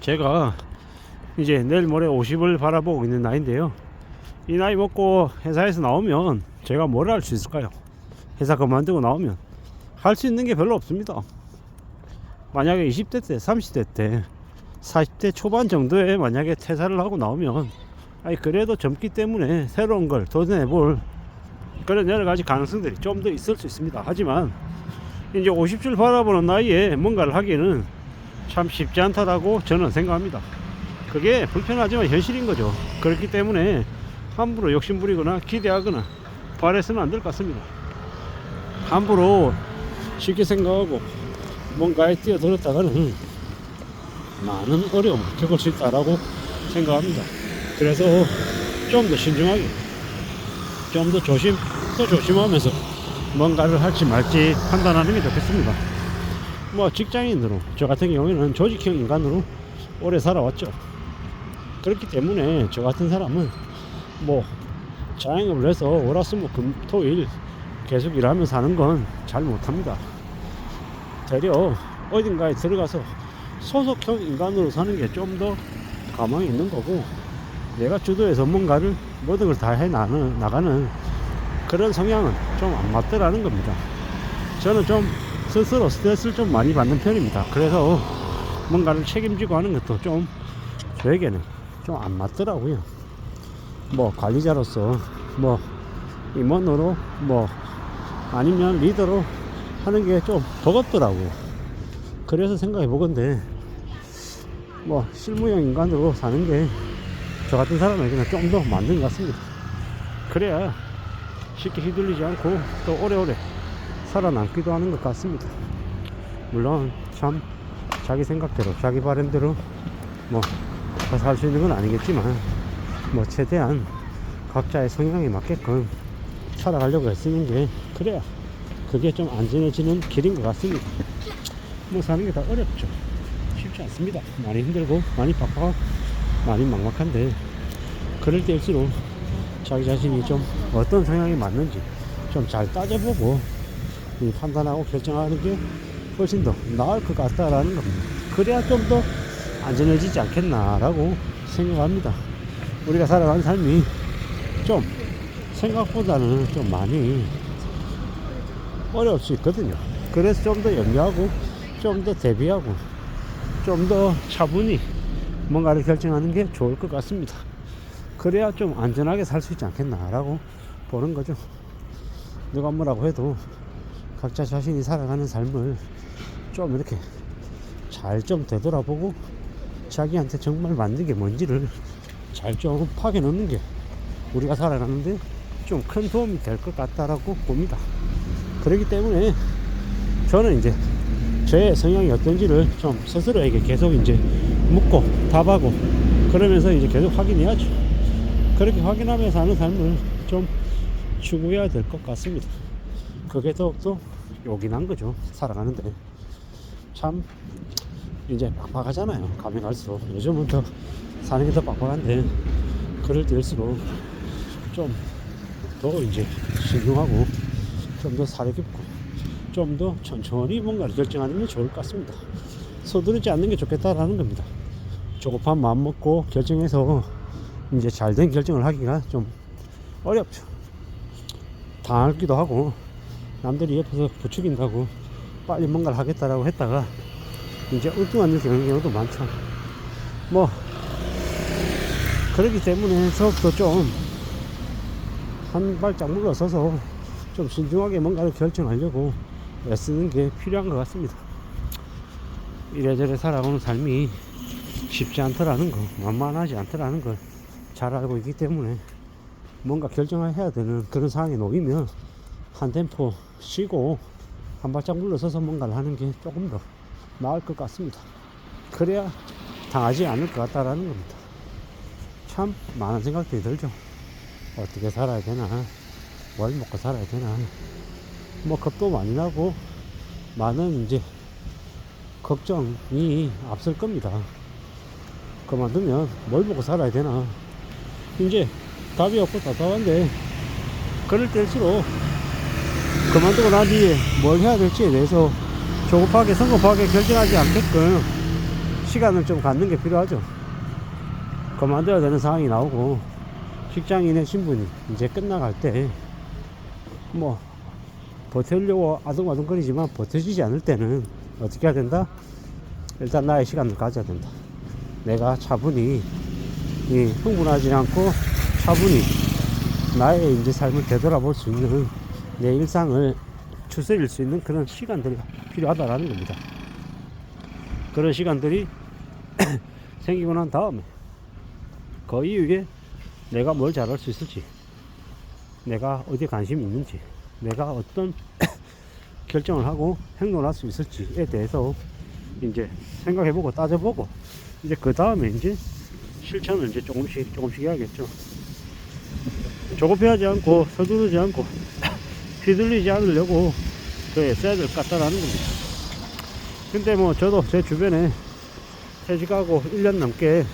제가 이제 내일 모레 50을 바라보고 있는 나이인데요. 이 나이 먹고 회사에서 나오면 제가 뭘 할 수 있을까요? 회사 그만두고 나오면 할 수 있는 게 별로 없습니다. 만약에 20대 때, 30대 때, 40대 초반 정도에 만약에 퇴사를 하고 나오면 그래도 젊기 때문에 새로운 걸 도전해볼 그런 여러 가지 가능성들이 좀 더 있을 수 있습니다. 하지만 이제 50줄 바라보는 나이에 뭔가를 하기는 참 쉽지 않다라고 저는 생각합니다. 그게 불편하지만 현실인 거죠. 그렇기 때문에 함부로 욕심부리거나 기대하거나 바래서는 안 될 것 같습니다. 함부로 쉽게 생각하고 뭔가에 뛰어들었다가는 많은 어려움을 겪을 수 있다라고 생각합니다. 그래서 좀 더 신중하게, 좀 더 조심하면서 뭔가를 할지 말지 판단하는 게 좋겠습니다. 뭐 직장인으로, 저 같은 경우에는 조직형 인간으로 오래 살아왔죠. 그렇기 때문에 저 같은 사람은 뭐 자영업을 해서 월화수목금토일 계속 일하며 사는 건 잘 못합니다. 되려 어딘가에 들어가서 소속형 인간으로 사는 게 좀 더 가망이 있는 거고, 내가 주도해서 뭔가를 모든 걸 다 해 나가는 그런 성향은 좀 안 맞더라는 겁니다. 저는 좀 스스로 스트레스를 좀 많이 받는 편입니다. 그래서 뭔가를 책임지고 하는 것도 좀 저에게는 좀 안 맞더라고요. 뭐 관리자로서, 뭐 임원으로, 뭐 아니면 리더로 하는 게 좀 버겁더라고요. 그래서 생각해 보건데 뭐 실무형 인간으로 사는 게 저 같은 사람에게는 좀 더 맞는 것 같습니다. 그래야 쉽게 휘둘리지 않고 또 오래오래 살아남기도 하는 것 같습니다. 물론 참 자기 생각대로 자기 바람대로 뭐 살 수 있는 건 아니겠지만, 뭐 최대한 각자의 성향에 맞게끔 살아가려고 애쓰는 게, 그래야 그게 좀 안전해지는 길인 것 같습니다. 뭐 사는 게 다 어렵죠. 쉽지 않습니다. 많이 힘들고 많이 빡빡하고 많이 막막한데, 그럴 때일수록 자기 자신이 좀 어떤 성향이 맞는지 좀 잘 따져보고 판단하고 결정하는 게 훨씬 더 나을 것 같다라는 겁니다. 그래야 좀 더 안전해지지 않겠나라고 생각합니다. 우리가 살아가는 삶이 좀 생각보다는 좀 많이 어려울 수 있거든요. 그래서 좀 더 염려하고 좀 더 대비하고 좀 더 차분히 뭔가를 결정하는 게 좋을 것 같습니다. 그래야 좀 안전하게 살 수 있지 않겠나라고 보는 거죠. 누가 뭐라고 해도 각자 자신이 살아가는 삶을 좀 이렇게 잘 좀 되돌아보고 자기한테 정말 맞는 게 뭔지를 잘 좀 파악해 놓는 게 우리가 살아가는데 좀 큰 도움이 될 것 같다라고 봅니다. 그렇기 때문에 저는 이제 제 성향이 어떤지를 좀 스스로에게 계속 이제 묻고 답하고 그러면서 이제 계속 확인해야죠. 그렇게 확인하면서 사는 삶을 좀 추구해야 될 것 같습니다. 그게 더욱더 요긴한 거죠. 살아가는데 참 이제 빡빡하잖아요. 가면 갈수록 요즘은 더 사는 게 더 빡빡한데, 그럴 때일수록 좀 더 이제 신중하고 좀 더 사려 깊고 좀 더 천천히 뭔가를 결정하는 게 좋을 것 같습니다. 서두르지 않는 게 좋겠다라는 겁니다. 조급한 마음 먹고 결정해서 이제 잘된 결정을 하기가 좀 어렵죠. 당하기도 하고 남들이 옆에서 부추긴다고 빨리 뭔가를 하겠다라고 했다가 이제 엉뚱한 일 겪는 경우도 많죠. 뭐 그렇기 때문에 더욱더 좀 한 발짝 물러서서 좀 신중하게 뭔가를 결정하려고 애쓰는 게 필요한 것 같습니다. 이래저래 살아오는 삶이 쉽지 않더라는 거, 만만하지 않더라는 걸 잘 알고 있기 때문에 뭔가 결정을 해야 되는 그런 상황에 놓이면 한 템포 쉬고 한 발짝 물러서서 뭔가를 하는 게 조금 더 나을 것 같습니다. 그래야 당하지 않을 것 같다라는 겁니다. 참 많은 생각들이 들죠. 어떻게 살아야 되나, 뭘 먹고 살아야 되나, 뭐 겁도 많이 나고 많은 이제 걱정이 앞설 겁니다. 그만두면 뭘 먹고 살아야 되나, 이제 답이 없고 답답한데, 그럴 때일수록 그만두고 난 뒤에 뭘 해야 될지에 대해서 조급하게 성급하게 결정하지 않게끔 시간을 좀 갖는 게 필요하죠. 그만둬야 되는 상황이 나오고, 직장인의 신분이 이제 끝나갈 때 뭐 버티려고 아둥아둥거리지만 버텨지지 않을 때는 어떻게 해야 된다? 일단 나의 시간을 가져야 된다. 내가 차분히 흥분하지 않고 차분히 나의 이제 삶을 되돌아볼 수 있는, 내 일상을 추스릴 수 있는 그런 시간들이 필요하다라는 겁니다. 그런 시간들이 생기고 난 다음에 그 이후에 내가 뭘 잘할 수 있을지, 내가 어디에 관심이 있는지, 내가 어떤 결정을 하고 행동을 할 수 있을지에 대해서 이제 생각해보고 따져보고, 이제 그 다음에 이제 실천을 이제 조금씩 해야겠죠. 조급해하지 않고 서두르지 않고 휘둘리지 않으려고 써야 될 것 같다라는 겁니다. 근데 뭐 저도 제 주변에 퇴직하고 1년 넘게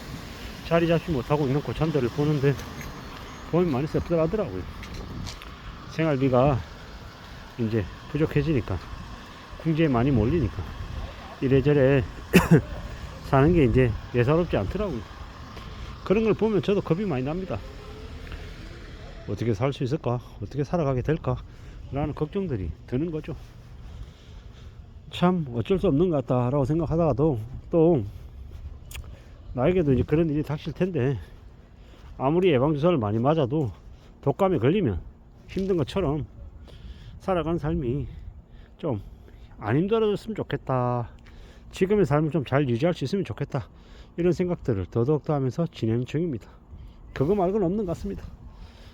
자리 잡지 못하고 있는 고참들을 보는데 돈이 많이 씁쓸하더라고요. 생활비가 이제 부족해지니까, 궁지에 많이 몰리니까 이래저래 사는 게 이제 예사롭지 않더라고요. 그런 걸 보면 저도 겁이 많이 납니다. 어떻게 살 수 있을까? 어떻게 살아가게 될까? 라는 걱정들이 드는 거죠. 참 어쩔 수 없는 것 같다라고 생각하다가도 또 나에게도 이제 그런 일이 닥칠 텐데, 아무리 예방주사를 많이 맞아도 독감에 걸리면 힘든 것처럼 살아가는 삶이 좀 안 힘들어졌으면 좋겠다, 지금의 삶을 좀 잘 유지할 수 있으면 좋겠다, 이런 생각들을 더더욱더 하면서 진행 중입니다. 그거 말고는 없는 것 같습니다.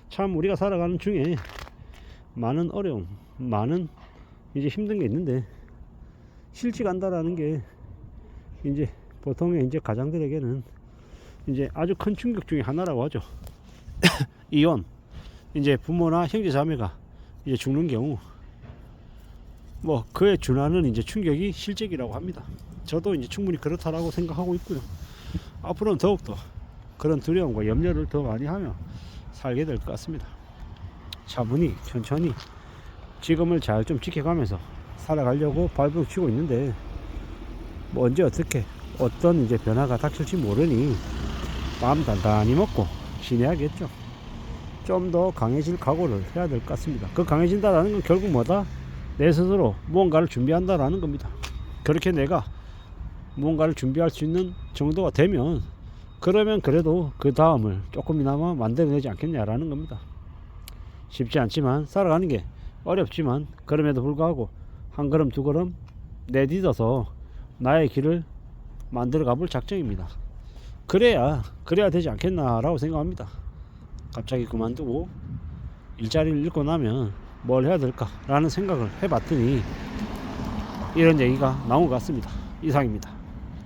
참 우리가 살아가는 중에 많은 어려움, 많은 이제 힘든 게 있는데, 실직 한다라는 게 이제 보통의 이제 가장들에게는 이제 아주 큰 충격 중에 하나라고 하죠. 이혼, 이제 부모나 형제 자매가 이제 죽는 경우, 뭐 그에 준하는 이제 충격이 실직이라고 합니다. 저도 이제 충분히 그렇다라고 생각하고 있고요. 앞으로는 더욱더 그런 두려움과 염려를 더 많이 하며 살게 될 것 같습니다. 차분히 천천히 지금을 잘 좀 지켜가면서 살아가려고 발버둥 치고 있는데, 뭐 언제 어떻게 어떤 이제 변화가 닥칠지 모르니 마음 단단히 먹고 지내야겠죠. 좀 더 강해질 각오를 해야 될 것 같습니다. 그 강해진다라는 건 결국 뭐다? 내 스스로 무언가를 준비한다라는 겁니다. 그렇게 내가 무언가를 준비할 수 있는 정도가 되면, 그러면 그래도 그 다음을 조금이나마 만들어내지 않겠냐라는 겁니다. 쉽지 않지만, 살아가는 게 어렵지만, 그럼에도 불구하고 한 걸음 두 걸음 내딛어서 나의 길을 만들어 가볼 작정입니다. 그래야 되지 않겠나라고 생각합니다. 갑자기 그만두고 일자리를 잃고 나면 뭘 해야 될까라는 생각을 해봤더니 이런 얘기가 나온 것 같습니다. 이상입니다.